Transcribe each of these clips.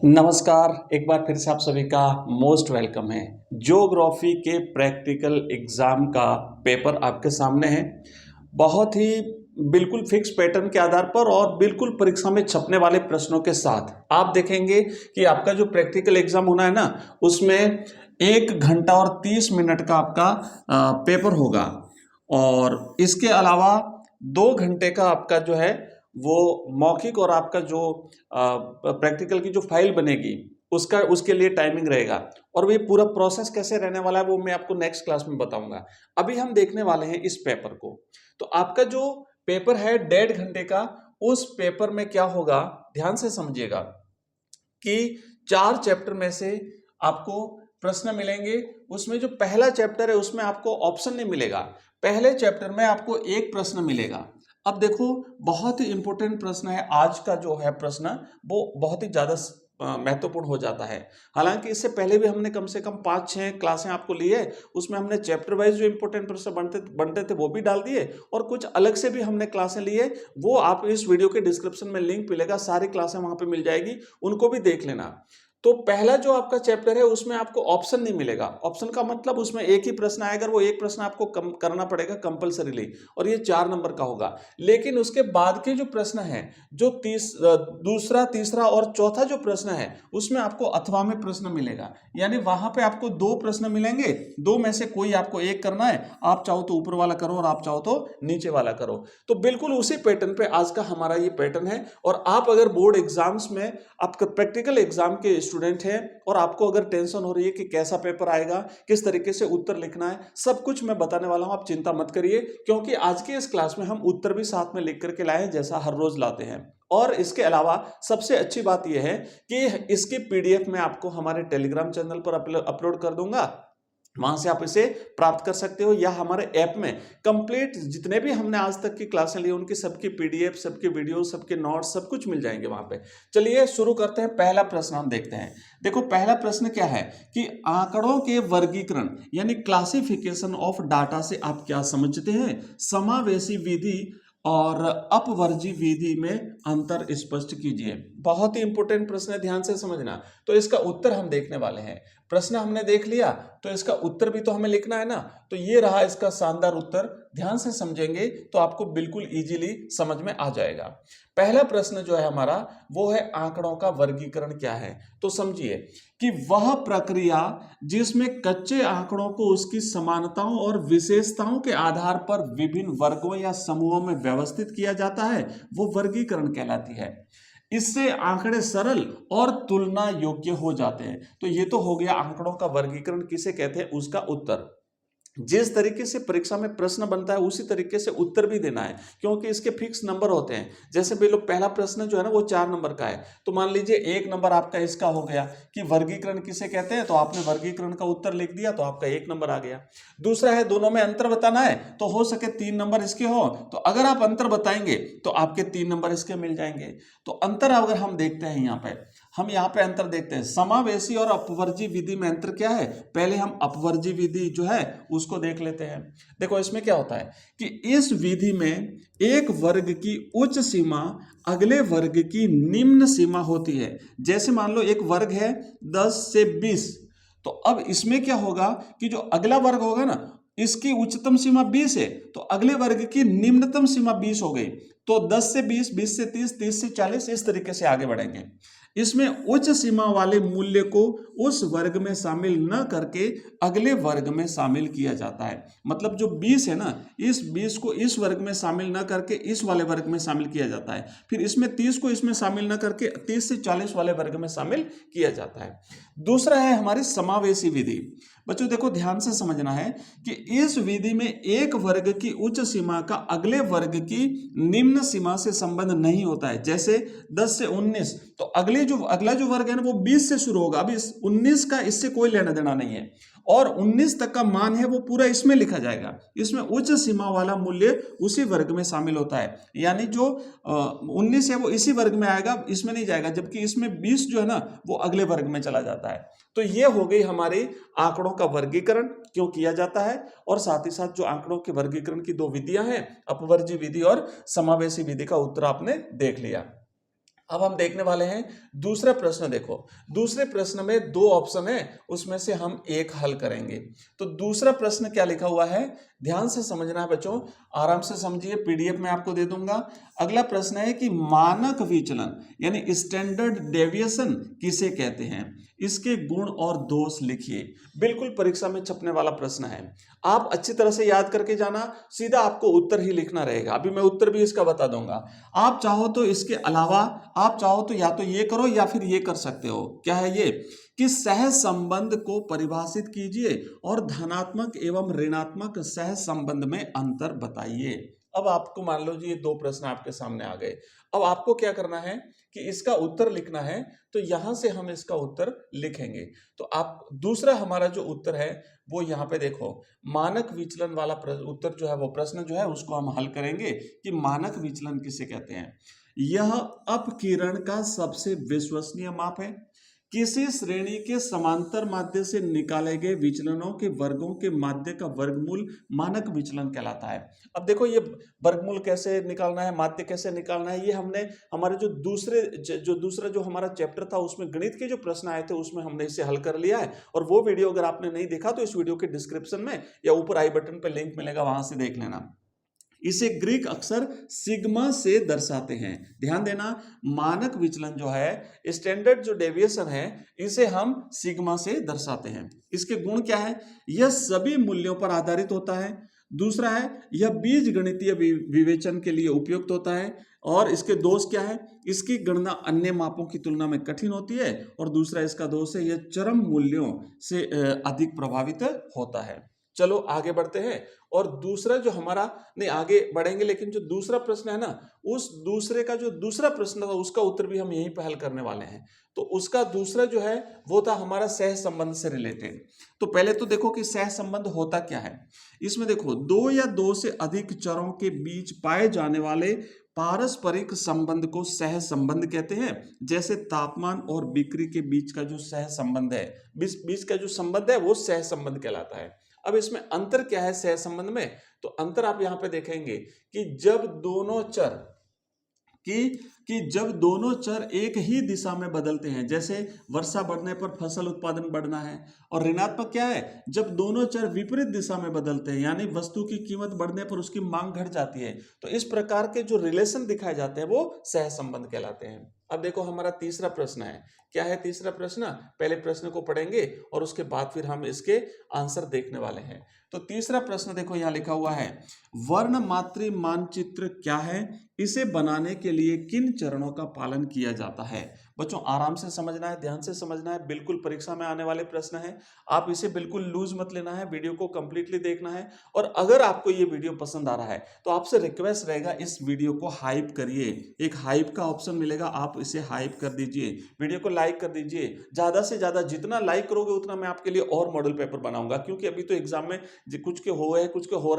नमस्कार, एक बार फिर से आप सभी का मोस्ट वेलकम है। ज्योग्राफी के प्रैक्टिकल एग्जाम का पेपर आपके सामने है। बहुत ही बिल्कुल फिक्स पैटर्न के आधार पर और बिल्कुल परीक्षा में छपने वाले प्रश्नों के साथ आप देखेंगे कि आपका जो प्रैक्टिकल एग्जाम होना है ना, उसमें 1 घंटा और 30 मिनट का आपका पेपर होगा और इसके अलावा 2 घंटे का आपका जो है वो मौखिक और आपका जो प्रैक्टिकल की जो फाइल बनेगी उसका उसके लिए टाइमिंग रहेगा। और ये पूरा प्रोसेस कैसे रहने वाला है वो मैं आपको नेक्स्ट क्लास में बताऊंगा। अभी हम देखने वाले हैं इस पेपर को। तो आपका जो पेपर है 1.5 घंटे का, उस पेपर में क्या होगा ध्यान से समझिएगा कि 4 चैप्टर में से आपको प्रश्न मिलेंगे। उसमें जो पहला चैप्टर है उसमें आपको ऑप्शन नहीं मिलेगा। पहले चैप्टर में आपको एक प्रश्न मिलेगा। अब देखो, बहुत ही इंपॉर्टेंट प्रश्न है। आज का जो है प्रश्न वो बहुत ही ज्यादा महत्वपूर्ण हो जाता है। हालांकि इससे पहले भी हमने कम से कम 5-6 क्लासें आपको ली है, उसमें हमने चैप्टर वाइज जो इंपॉर्टेंट प्रश्न बनते थे वो भी डाल दिए और कुछ अलग से भी हमने क्लासें ली है। वो आप इस वीडियो के डिस्क्रिप्शन में लिंक मिलेगा, सारी क्लासें वहां पे मिल जाएगी, उनको भी देख लेना। तो पहला जो आपका चैप्टर है उसमें आपको ऑप्शन नहीं मिलेगा। ऑप्शन का मतलब उसमें एक ही प्रश्न आएगा, वो एक प्रश्न आपको करना पड़ेगा कंपलसरीली और ये 4 नंबर का होगा। लेकिन उसके बाद के जो प्रश्न है, जो दूसरा, तीसरा और चौथा जो प्रश्न है उसमें आपको अथवा में प्रश्न मिलेगा। यानी वहां पे आपको 2 प्रश्न मिलेंगे, 2 में से कोई आपको एक करना है। आप चाहो तो ऊपर वाला करो और आप चाहो तो नीचे वाला करो। तो बिल्कुल उसी पैटर्न पे आज का हमारा ये पैटर्न है। और आप अगर बोर्ड एग्जाम्स में आपका प्रैक्टिकल एग्जाम के स्टूडेंट हैं और आपको अगर टेंशन हो रही है कि कैसा पेपर आएगा, किस तरीके से उत्तर लिखना है, सब कुछ मैं बताने वाला हूं। आप चिंता मत करिए, क्योंकि आज की इस क्लास में हम उत्तर भी साथ में लिख करके लाए हैं, जैसा हर रोज लाते हैं। और इसके अलावा सबसे अच्छी बात यह है कि इसकी पीडीएफ मैं आपको हमारे टेलीग्राम चैनल पर अपलोड कर दूंगा। वहां से आप इसे प्राप्त कर सकते हो, या हमारे ऐप में कंप्लीट जितने भी हमने आज तक की क्लासें ली उनकी सबकी पीडीएफ, सबके वीडियो, सबके नोट्स, सब कुछ मिल जाएंगे वहां पे। चलिए शुरू करते हैं। पहला प्रश्न हम देखते हैं। देखो, पहला प्रश्न क्या है कि आंकड़ों के वर्गीकरण यानी क्लासिफिकेशन ऑफ डाटा से आप क्या समझते हैं? समावेशी विधि और अपवर्जी विधि में अंतर स्पष्ट कीजिए। बहुत ही इंपॉर्टेंट प्रश्न है, ध्यान से समझना। तो इसका उत्तर हम देखने वाले हैं। प्रश्न हमने देख लिया तो इसका उत्तर भी तो हमें लिखना है ना। तो ये रहा इसका शानदार उत्तर। ध्यान से समझेंगे तो आपको बिल्कुल इजीली समझ में आ जाएगा। पहला प्रश्न जो है हमारा वो है आंकड़ों का वर्गीकरण क्या है। तो समझिए कि वह प्रक्रिया जिसमें कच्चे आंकड़ों को उसकी समानताओं और विशेषताओं के आधार पर विभिन्न वर्गों या समूहों में व्यवस्थित किया जाता है वो वर्गीकरण कहलाती है। इससे आंकड़े सरल और तुलना योग्य हो जाते हैं। तो ये तो हो गया आंकड़ों का वर्गीकरण किसे कहते हैं उसका उत्तर। जिस तरीके से परीक्षा में प्रश्न बनता है उसी तरीके से उत्तर भी देना है, क्योंकि इसके फिक्स नंबर होते हैं। जैसे भी लोग पहला प्रश्न जो है ना वो 4 नंबर का है, तो मान लीजिए 1 नंबर आपका इसका हो गया कि वर्गीकरण किसे कहते हैं, तो आपने वर्गीकरण का उत्तर लिख दिया तो आपका 1 नंबर आ गया। दूसरा है दोनों में अंतर बताना है, तो हो सके 3 नंबर इसके हो, तो अगर आप अंतर बताएंगे तो आपके 3 नंबर इसके मिल जाएंगे। तो अंतर अगर हम देखते हैं यहाँ पे अंतर देखते हैं। समावेशी और अपवर्जी विधि में अंतर क्या है? पहले हम अपवर्जी विधि जो है उसको देख लेते हैं। देखो इसमें क्या होता है कि इस विधि में एक वर्ग की उच्च सीमा अगले वर्ग की निम्न सीमा होती है। जैसे मान लो एक वर्ग है 10 से 20, तो अब इसमें क्या होगा कि जो अगला वर्ग होगा ना इसकी उच्चतम सीमा 20 है, तो अगले वर्ग की निम्नतम सीमा 20 हो गई। तो 10 से 20, 20 से 30, 30 से 40, इस तरीके से आगे बढ़ेंगे। इसमें उच्च सीमा वाले मूल्य को उस वर्ग में शामिल न करके अगले वर्ग में शामिल किया जाता है। मतलब जो 20 है ना, इस 20 को इस वर्ग में शामिल न करके इस वाले वर्ग में शामिल किया जाता है। फिर इसमें 30 को इसमें शामिल न करके 30 से 40 वाले वर्ग में शामिल किया जाता है। दूसरा है हमारी समावेशी विधि। बच्चों देखो ध्यान से समझना है कि इस विधि में एक वर्ग की उच्च सीमा का अगले वर्ग की निम्न सीमा से संबंध नहीं होता है। जैसे 10 से 19, तो अगला जो वर्ग है ना वो 20 से शुरू होगा। अब इस 19 का इससे कोई लेना देना नहीं है, और 19 तक का मान है वो पूरा इसमें लिखा जाएगा। इसमें उच्च सीमा वाला मूल्य उसी वर्ग में शामिल होता है। यानी जो 19 है वो इसी वर्ग में आएगा, इसमें नहीं जाएगा, जबकि इसमें 20 जो है ना वो अगले वर्ग में चला जाता है। तो ये हो गई हमारी आंकड़ों का वर्गीकरण क्यों किया जाता है, और साथ ही साथ जो आंकड़ों के वर्गीकरण की 2 विधियां हैं, अपवर्जी विधि और समावेशी विधि, का उत्तर आपने देख लिया। अब हम देखने वाले हैं दूसरा प्रश्न। देखो दूसरे प्रश्न में दो ऑप्शन है, उसमें से हम एक हल करेंगे। तो दूसरा प्रश्न क्या लिखा हुआ है, ध्यान से समझना है बच्चों, आराम से समझिए, पीडीएफ में आपको दे दूंगा। अगला प्रश्न है कि मानक विचलन यानी स्टैंडर्ड डेविएशन किसे कहते हैं, इसके गुण और दोष लिखिए। बिल्कुल परीक्षा में छपने वाला प्रश्न है, आप अच्छी तरह से याद करके जाना, सीधा आपको उत्तर ही लिखना रहेगा। अभी मैं उत्तर भी इसका बता दूंगा। आप चाहो तो इसके अलावा आप चाहो तो या तो ये करो या फिर ये कर सकते हो। क्या है ये कि सह संबंध को परिभाषित कीजिए और धनात्मक एवं ऋणात्मक सह संबंध में अंतर बताइए। अब आपको मान लो जी ये दो प्रश्न आपके सामने आ गए। अब आपको क्या करना है कि इसका उत्तर लिखना है, तो यहां से हम इसका उत्तर लिखेंगे। तो आप दूसरा हमारा जो उत्तर है वो यहाँ पे देखो, मानक विचलन वाला उत्तर जो है वो प्रश्न जो है उसको हम हल करेंगे कि मानक विचलन किसे कहते हैं। यह अपकिरण का सबसे विश्वसनीय माप है। किसी श्रेणी के समांतर माध्य से निकाले गए विचलनों के वर्गों के माध्य का वर्गमूल मानक विचलन कहलाता है। अब देखो ये वर्गमूल कैसे निकालना है, माध्य कैसे निकालना है, ये हमने हमारे जो दूसरा हमारा चैप्टर था उसमें गणित के जो प्रश्न आए थे उसमें हमने इसे हल कर लिया है। और वो वीडियो अगर आपने नहीं देखा तो इस वीडियो के डिस्क्रिप्शन में या ऊपर आई बटन पर लिंक मिलेगा, वहां से देख लेना। इसे ग्रीक अक्षर सिग्मा से दर्शाते हैं। ध्यान देना, मानक विचलन जो है, स्टैंडर्ड जो डेविएशन है, इसे हम सिग्मा से दर्शाते हैं। इसके गुण क्या है, यह सभी मूल्यों पर आधारित होता है। दूसरा है यह बीज गणितीय विवेचन के लिए उपयुक्त होता है। और इसके दोष क्या है, इसकी गणना अन्य मापों की तुलना में कठिन होती है। और दूसरा इसका दोष है यह चरम मूल्यों से अधिक प्रभावित होता है। चलो आगे बढ़ते हैं। और दूसरा जो हमारा, नहीं आगे बढ़ेंगे, लेकिन जो दूसरा प्रश्न है ना, उस दूसरे का जो दूसरा प्रश्न था उसका उत्तर भी हम यहीं पे हल करने वाले हैं। तो उसका दूसरा जो है वो था हमारा सह संबंध से रिलेटेड। तो पहले तो देखो कि सह संबंध होता क्या है। इसमें देखो, दो या दो से अधिक चरों के बीच पाए जाने वाले पारस्परिक संबंध को सह संबंध कहते हैं। जैसे तापमान और बिक्री के बीच का जो सह संबंध है, बीच का जो संबंध है वो सह संबंध कहलाता है। अब इसमें अंतर क्या है सह संबंध में, तो अंतर आप यहां पे देखेंगे कि जब दोनों चर एक ही दिशा में बदलते हैं, जैसे वर्षा बढ़ने पर फसल उत्पादन बढ़ना है। और ऋणात्मक क्या है, जब दोनों चर विपरीत दिशा में बदलते हैं, यानी वस्तु की कीमत बढ़ने पर उसकी मांग घट जाती है। तो इस प्रकार के जो रिलेशन दिखाए जाते हैं वो सह संबंध कहलाते हैं। अब देखो हमारा तीसरा प्रश्न है। क्या है तीसरा प्रश्न, पहले प्रश्न को पढ़ेंगे और उसके बाद फिर हम इसके आंसर देखने वाले हैं। तो तीसरा प्रश्न देखो यहां लिखा हुआ है, वर्णमात्री मानचित्र क्या है, इसे बनाने के लिए किन चरणों का पालन किया जाता है। बच्चों आराम से समझना है, ध्यान से समझना है, बिल्कुल परीक्षा में आने वाले प्रश्न है। आप इसे बिल्कुल लूज मत लेना है, वीडियो को कंप्लीटली देखना है। और अगर आपको ये वीडियो पसंद आ रहा है तो आपसे रिक्वेस्ट रहेगा, इस वीडियो को हाइप करिए। एक हाइप का ऑप्शन मिलेगा, आप इसे हाइप कर दीजिए, वीडियो को लाइक कर दीजिए। ज्यादा से ज्यादा जितना लाइक करोगे उतना मैं आपके लिए और मॉडल पेपर बनाऊंगा, क्योंकि अभी तो एग्जाम में कुछ के हो रहे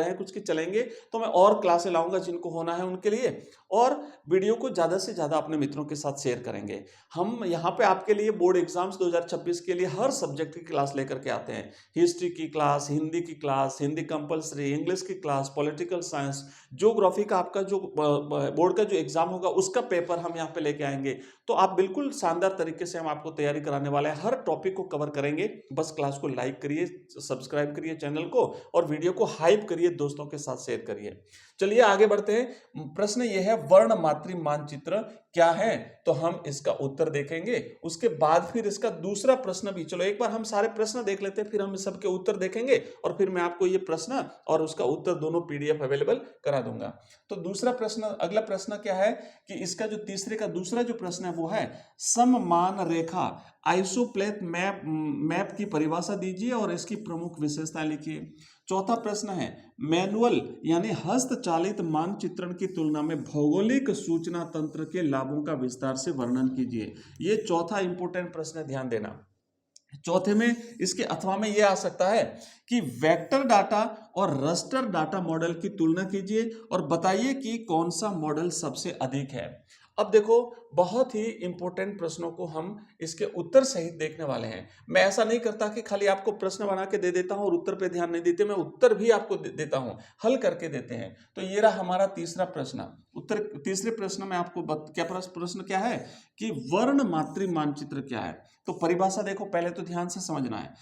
हैं, कुछ के चलेंगे, तो मैं और क्लासे लाऊंगा जिनको होना है उनके लिए। और वीडियो को ज्यादा से ज्यादा अपने मित्रों के साथ शेयर करेंगे। हम यहाँ पे आपके लिए बोर्ड एग्जाम्स 2026 के लिए हर सब्जेक्ट की क्लास लेकर के आते हैं। हिस्ट्री की क्लास, हिंदी की क्लास, हिंदी कंपलसरी, इंग्लिश की क्लास, पॉलिटिकल साइंस, ज्योग्राफी का आपका जो बोर्ड का जो एग्जाम होगा उसका पेपर हम यहाँ पे लेके आएंगे। तो आप बिल्कुल शानदार तरीके से हम आपको तैयारी कराने वाले हैं, हर टॉपिक को कवर करेंगे। बस क्लास को लाइक करिए, सब्सक्राइब करिए चैनल को, और वीडियो को हाइप करिए, दोस्तों के साथ शेयर करिए। चलिए आगे बढ़ते हैं। प्रश्न यह है, वर्णमात्री मानचित्र क्या है, तो हम इसका उत्तर देखेंगे। उसके बाद फिर इसका दूसरा प्रश्न भी, चलो एक बार हम सारे प्रश्न देख लेते हैं, फिर हम सबके उत्तर देखेंगे और फिर मैं आपको ये प्रश्न और उसका उत्तर दोनों पीडीएफ अवेलेबल करा दूंगा। तो दूसरा प्रश्न, अगला प्रश्न क्या है कि इसका जो तीसरे का दूसरा जो प्रश्न है वो है, सममान रेखा आइसोप्लेथ मैप की परिभाषा दीजिए और इसकी प्रमुख विशेषताएं लिखिए। चौथा प्रश्न है, मैनुअल यानी हस्तचालित मानचित्रण की तुलना में भौगोलिक सूचना तंत्र के लाभों का विस्तार से वर्णन कीजिए। ये चौथा इंपोर्टेंट प्रश्न है, ध्यान देना। चौथे में इसके अथवा में यह आ सकता है कि वेक्टर डाटा और रस्टर डाटा मॉडल की तुलना कीजिए और बताइए कि कौन सा मॉडल सबसे अधिक है। अब देखो, बहुत ही इंपॉर्टेंट प्रश्नों को हम इसके उत्तर सहित देखने वाले हैं। मैं ऐसा नहीं करता कि खाली आपको प्रश्न बना के दे देता हूं और उत्तर पे ध्यान नहीं देते, मैं उत्तर भी आपको देता हूं, हल करके देते हैं। तो ये रहा हमारा तीसरा प्रश्न। उत्तर तीसरे प्रश्न में आपको क्या प्रश्न क्या है कि वर्ण मातृ मानचित्र क्या है। तो परिभाषा देखो, पहले तो ध्यान से समझना है।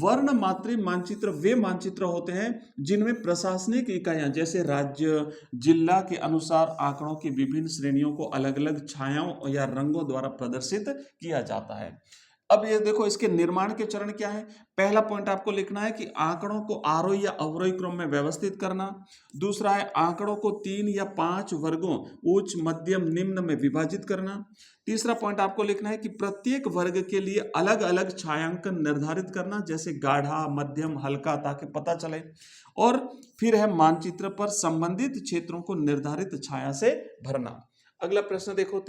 वर्ण मातृ मानचित्र वे मानचित्र होते हैं जिनमें प्रशासनिक इकाइयां जैसे राज्य, जिला के अनुसार आंकड़ों की विभिन्न श्रेणियों को अलग अलग छायाओं या रंगों द्वारा प्रदर्शित किया जाता है। अब ये देखो, इसके निर्माण के चरण क्या है। पहला पॉइंट आपको लिखना है कि आंकड़ों को आरोही या अवरोही क्रम में व्यवस्थित करना। दूसरा है आंकड़ों को 3 या 5 वर्गों उच्च, मध्यम, निम्न में विभाजित करना। तीसरा पॉइंट आपको लिखना है कि प्रत्येक वर्ग के लिए अलग अलग छायांकन निर्धारित करना, जैसे गाढ़ा, मध्यम, हल्का, ताकि पता चले। और फिर है मानचित्र पर संबंधित क्षेत्रों को निर्धारित छाया से भरना। अगला प्रश्न देखो,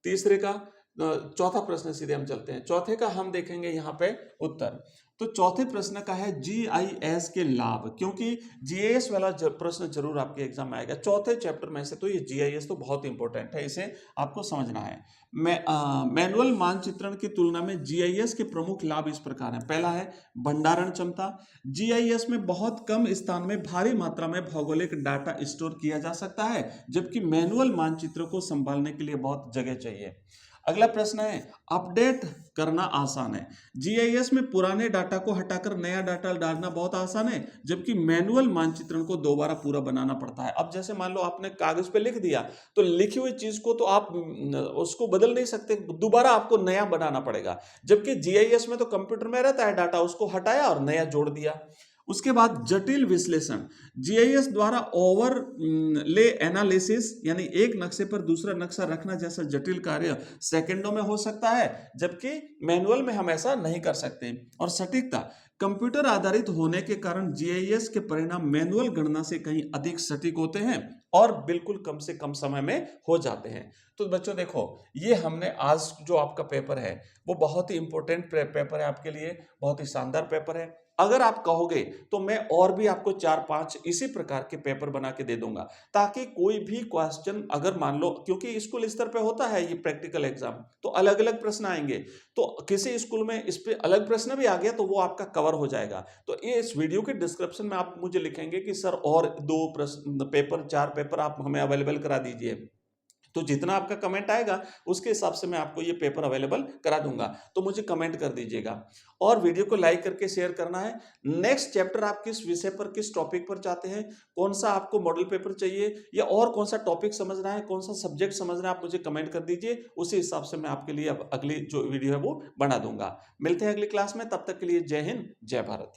तीसरे का चौथा प्रश्न सीधे हम चलते हैं। चौथे का हम देखेंगे यहाँ पे उत्तर। तो चौथे प्रश्न का है जीआईएस के लाभ, क्योंकि जीआईएस वाला प्रश्न जरूर आपके एग्जाम में आएगा। चौथे चैप्टर में से तो ये जीआईएस तो बहुत इंपॉर्टेंट है, इसे आपको समझना है। मैनुअल मानचित्रण की तुलना में जीआईएस के प्रमुख लाभ इस प्रकार हैं। पहला है भंडारण क्षमता। जीआईएस में बहुत कम स्थान में भारी मात्रा में भौगोलिक डाटा स्टोर किया जा सकता है, जबकि मैनुअल मानचित्र को संभालने के लिए बहुत जगह चाहिए। अगला प्रश्न है अपडेट करना आसान है। जीआईएस में पुराने डाटा को हटाकर नया डाटा डालना बहुत आसान है, जबकि मैनुअल मानचित्रण को दोबारा पूरा बनाना पड़ता है। अब जैसे मान लो आपने कागज पे लिख दिया, तो लिखी हुई चीज को तो आप उसको बदल नहीं सकते, दोबारा आपको नया बनाना पड़ेगा। जबकि जीआईएस में तो कंप्यूटर में रहता है डाटा, उसको हटाया और नया जोड़ दिया। उसके बाद जटिल विश्लेषण। जीआईएस द्वारा ओवरले एनालिसिस, यानी एक नक्शे पर दूसरा नक्शा रखना जैसा जटिल कार्य सेकंडों में हो सकता है, जबकि मैनुअल में हम ऐसा नहीं कर सकते। और सटीकता, कंप्यूटर आधारित होने के कारण जीआईएस के परिणाम मैनुअल गणना से कहीं अधिक सटीक होते हैं और बिल्कुल कम से कम समय में हो जाते हैं। तो बच्चों देखो, ये हमने आज जो आपका पेपर है वो बहुत ही इंपॉर्टेंट पेपर है आपके लिए, बहुत ही शानदार पेपर है। अगर आप कहोगे तो मैं और भी आपको 4-5 इसी प्रकार के पेपर बना के दे दूंगा, ताकि कोई भी क्वेश्चन अगर मान लो, क्योंकि स्कूल स्तर पे होता है ये प्रैक्टिकल एग्जाम, तो अलग अलग प्रश्न आएंगे, तो किसी स्कूल में इस पे अलग प्रश्न भी आ गया तो वो आपका कवर हो जाएगा। तो ये इस वीडियो के डिस्क्रिप्शन में आप मुझे लिखेंगे कि सर और 2 प्रश्न पेपर 4 पेपर आप हमें अवेलेबल करा दीजिए, तो जितना आपका कमेंट आएगा उसके हिसाब से मैं आपको ये पेपर अवेलेबल करा दूंगा। तो मुझे कमेंट कर दीजिएगा और वीडियो को लाइक करके शेयर करना है। नेक्स्ट चैप्टर आप किस विषय पर, किस टॉपिक पर चाहते हैं, कौन सा आपको मॉडल पेपर चाहिए या और कौन सा टॉपिक समझना है, कौन सा सब्जेक्ट समझना है, आप मुझे कमेंट कर दीजिए। उसी हिसाब से मैं आपके लिए अब अगली जो वीडियो है वो बना दूंगा। मिलते हैं अगली क्लास में, तब तक के लिए जय हिंद, जय भारत।